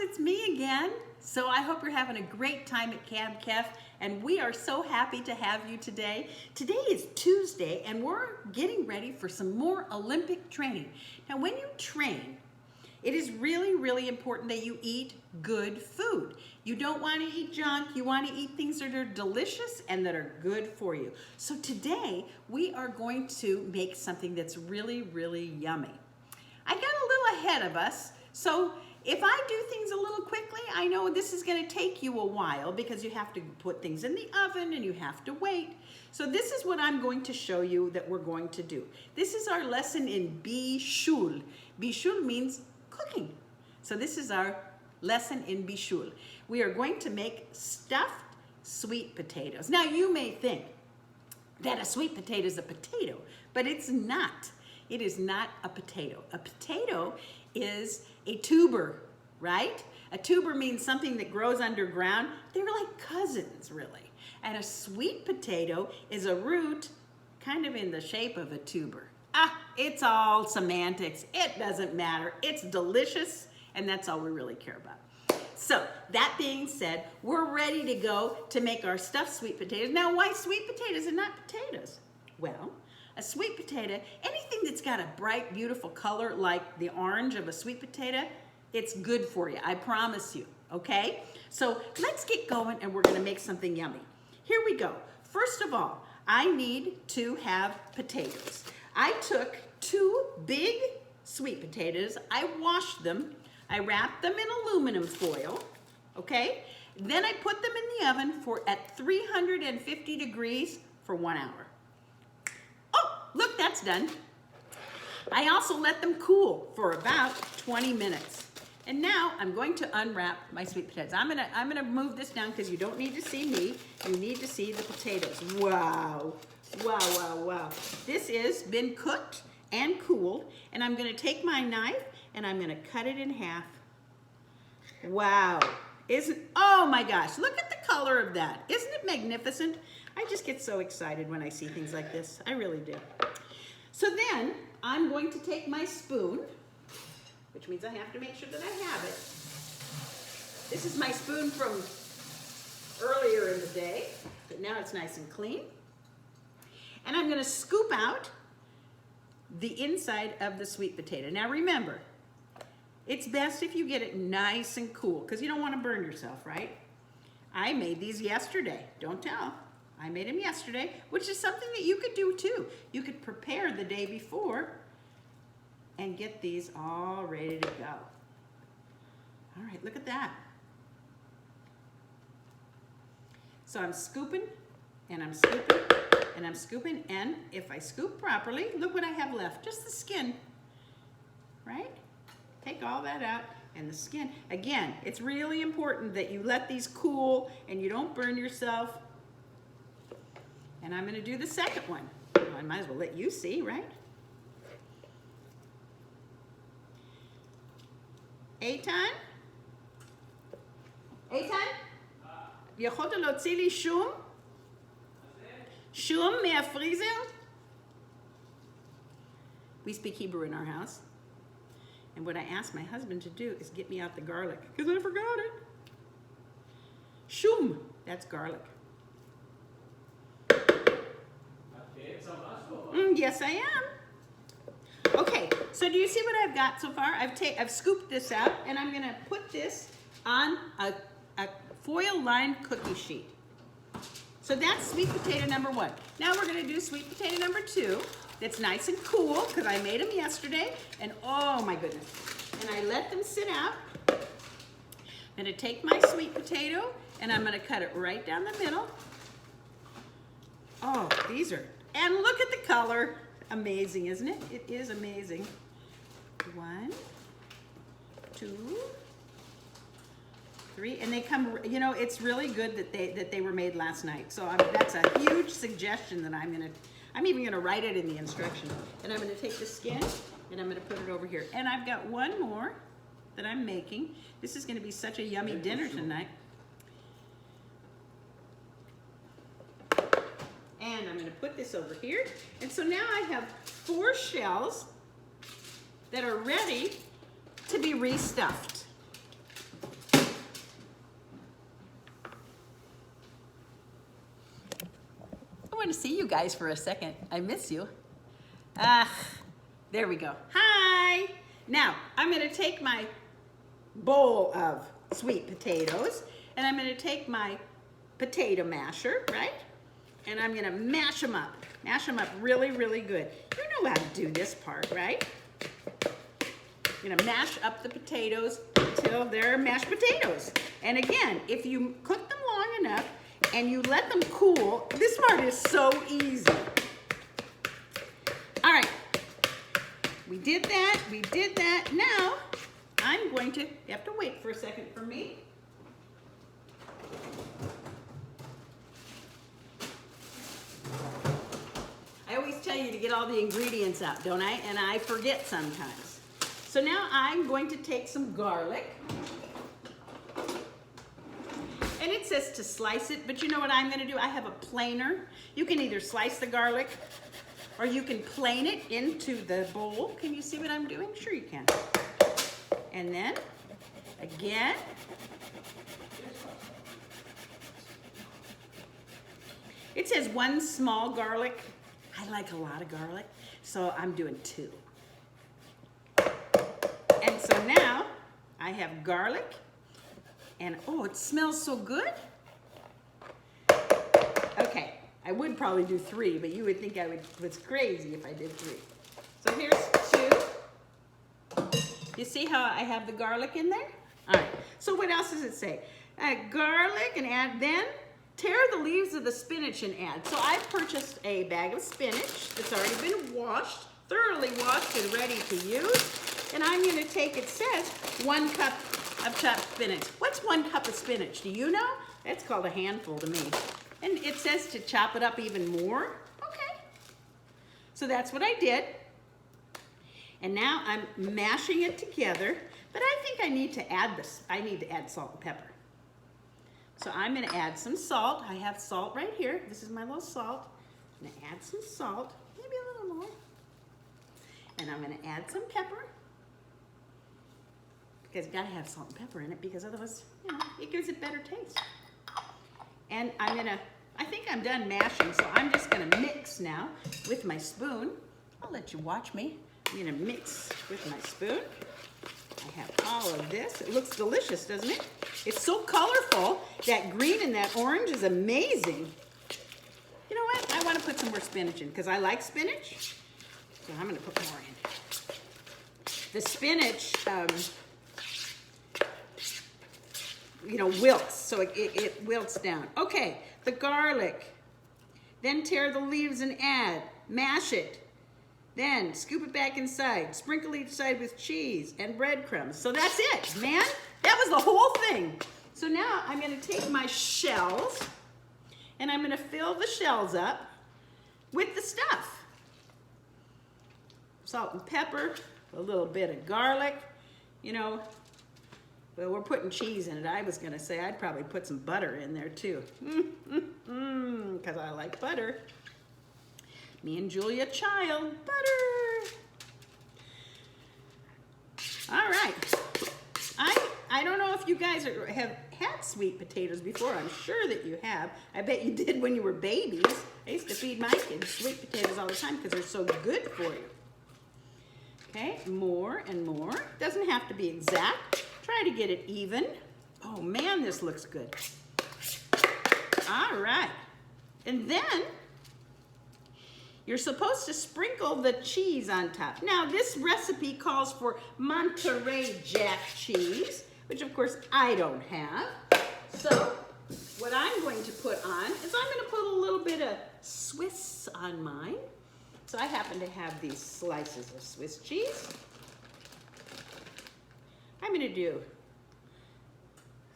it's me again. So I hope you're having a great time at Camp Keff, and we are so happy to have you today. Today is Tuesday, and we're getting ready for some more Olympic training. Now, when you train, it is really, really important that you eat good food. You don't want to eat junk. You want to eat things that are delicious and that are good for you. So today, we are going to make something that's really, really yummy. I got a little ahead of us, so if I do things a little quickly, I know this is going to take you a while because you have to put things in the oven and you have to wait. So this is what I'm going to show you that we're going to do. This is our lesson in Bishul. Bishul means cooking. So this is our lesson in Bishul. We are going to make stuffed sweet potatoes. Now you may think that a sweet potato is a potato, but it's not. It is not a potato. A potato is a tuber, right? A tuber means something that grows underground. They're like cousins, really. And a sweet potato is a root kind of in the shape of a tuber. It's all semantics. It doesn't matter. It's delicious, and that's all we really care about. So, that being said, we're ready to go to make our stuffed sweet potatoes. Now, why sweet potatoes and not potatoes? Well, a sweet potato, anything that's got a bright, beautiful color like the orange of a sweet potato, it's good for you, I promise you, okay? So let's get going and we're gonna make something yummy. Here we go. First of all, I need to have potatoes. I took 2 big sweet potatoes, I washed them, I wrapped them in aluminum foil, okay? Then I put them in the oven at 350 degrees for 1 hour. Look, that's done. I also let them cool for about 20 minutes. And now I'm going to unwrap my sweet potatoes. I'm gonna move this down because you don't need to see me. You need to see the potatoes. Wow, wow, wow, wow. This has been cooked and cooled, and I'm gonna take my knife and I'm gonna cut it in half. Wow, oh my gosh, look at the color of that. Isn't it magnificent? I just get so excited when I see things like this. I really do. So then I'm going to take my spoon, which means I have to make sure that I have it. This is my spoon from earlier in the day, but now it's nice and clean. And I'm going to scoop out the inside of the sweet potato. Now remember, it's best if you get it nice and cool because you don't want to burn yourself, right? I made these yesterday. Don't tell. I made them yesterday, which is something that you could do too. You could prepare the day before and get these all ready to go. All right, look at that. So I'm scooping, and I'm scooping, and I'm scooping, and if I scoop properly, look what I have left, just the skin, right? Take all that out, and the skin. Again, it's really important that you let these cool and you don't burn yourself. And I'm going to do the second one. Well, I might as well let you see, right? Eitan? Eitan? יכולת להוציא לי שום? שום מהפריזר? We speak Hebrew in our house. And what I asked my husband to do is get me out the garlic, because I forgot it. Shum, that's garlic. Yes, I am. Okay, so do you see what I've got so far? I've scooped this out, and I'm going to put this on a foil-lined cookie sheet. So that's sweet potato number 1. Now we're going to do sweet potato number 2. That's nice and cool because I made them yesterday, and oh my goodness. And I let them sit out. I'm going to take my sweet potato, and I'm going to cut it right down the middle. Oh, these are, and look at the color. Amazing, isn't it? It is amazing. 1, 2, 3, and they come, you know, it's really good that they were made last night. So that's a huge suggestion that I'm even gonna write it in the instructions. And I'm gonna take the skin and I'm gonna put it over here. And I've got one more that I'm making. This is gonna be such a yummy dinner tonight. And I'm going to put this over here. And so now I have 4 shells that are ready to be restuffed. to see you guys for a second. I miss you. Ah, there we go. Hi. Now, I'm going to take my bowl of sweet potatoes, and I'm going to take my potato masher, right? And I'm going to mash them up. Mash them up really, really good. You know how to do this part, right? I'm going to mash up the potatoes until they're mashed potatoes. And again, if you cook them long enough and you let them cool, this part is so easy. All right. We did that. We did that. Now, I'm going to, you have to wait for a second for me. I always tell you to get all the ingredients out, don't I? And I forget sometimes. So now I'm going to take some garlic. And it says to slice it, but you know what I'm going to do? I have a planer. You can either slice the garlic or you can plane it into the bowl. Can you see what I'm doing? Sure you can. And then, again. It says 1 small garlic. I like a lot of garlic, so I'm doing 2. And so now I have garlic, and oh, it smells so good. Okay, I would probably do 3, but you would think I was crazy if I did 3. So here's 2. You see how I have the garlic in there? All right, so what else does it say? Garlic, and add then tear the leaves of the spinach and add. So I've purchased a bag of spinach that's already been washed, thoroughly washed and ready to use. And I'm going to take, it says, 1 cup of chopped spinach. What's 1 cup of spinach? Do you know? That's called a handful to me. And it says to chop it up even more. Okay. So that's what I did. And now I'm mashing it together. But I think I need to add this. I need to add salt and pepper. So I'm going to add some salt. I have salt right here. This is my little salt. I'm going to add some salt, maybe a little more. And I'm going to add some pepper. Because you got to have salt and pepper in it because otherwise, you know, it gives it better taste. And I'm going to, I think I'm done mashing, so I'm just going to mix now with my spoon. I'll let you watch me. I'm going to mix with my spoon. I have all of this. It looks delicious, doesn't it? It's so colorful. That green and that orange is amazing. You know what? I want to put some more spinach in because I like spinach. So I'm going to put more in. The spinach, you know, wilts. So it wilts down. Okay, the garlic. Then tear the leaves and add. Mash it. Then scoop it back inside. Sprinkle each side with cheese and breadcrumbs. So that's it, man. That was the whole thing. So now I'm going to take my shells and I'm going to fill the shells up with the stuff. Salt and pepper, a little bit of garlic, you know. Well, we're putting cheese in it. I was going to say I'd probably put some butter in there too. Because I like butter. Me and Julia Child, butter. All right. I don't know if you guys have had sweet potatoes before. I'm sure that you have. I bet you did when you were babies. I used to feed my kids sweet potatoes all the time because they're so good for you. Okay, more and more. Doesn't have to be exact. Try to get it even. Oh man, this looks good. All right. And then you're supposed to sprinkle the cheese on top. Now, this recipe calls for Monterey Jack cheese, which of course I don't have. So what I'm going to put on is I'm going to put a little bit of Swiss on mine. So I happen to have these slices of Swiss cheese. I'm going to do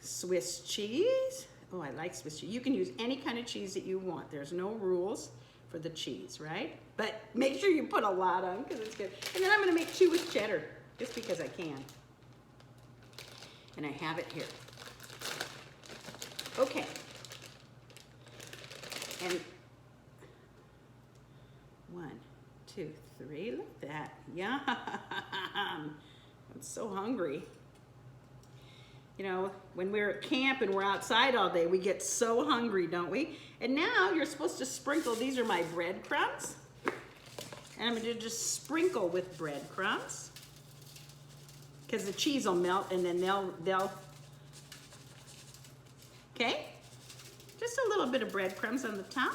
Swiss cheese. Oh, I like Swiss cheese. You can use any kind of cheese that you want. There's no rules for the cheese, right? But make sure you put a lot on because it's good. And then I'm going to make 2 with cheddar just because I can. And I have it here. Okay. And 1, 2, 3. Look at that. Yum. I'm so hungry. You know, when we're at camp and we're outside all day, we get so hungry, don't we? And now you're supposed to sprinkle, these are my breadcrumbs. And I'm gonna just sprinkle with breadcrumbs because the cheese will melt and then they'll, okay? Just a little bit of breadcrumbs on the top.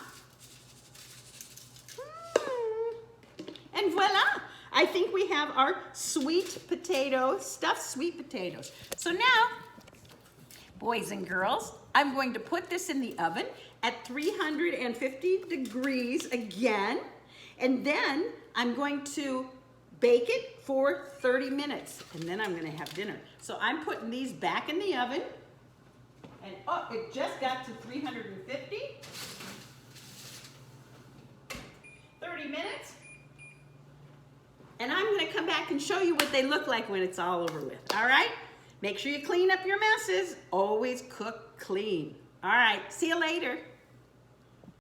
And voila! I think we have our sweet potato, stuffed sweet potatoes. So now, boys and girls, I'm going to put this in the oven at 350 degrees again, and then I'm going to bake it for 30 minutes, and then I'm gonna have dinner. So I'm putting these back in the oven, and oh, it just got to 350. 30 minutes. And I'm gonna come back and show you what they look like when it's all over with, all right? Make sure you clean up your messes. Always cook clean. All right, see you later.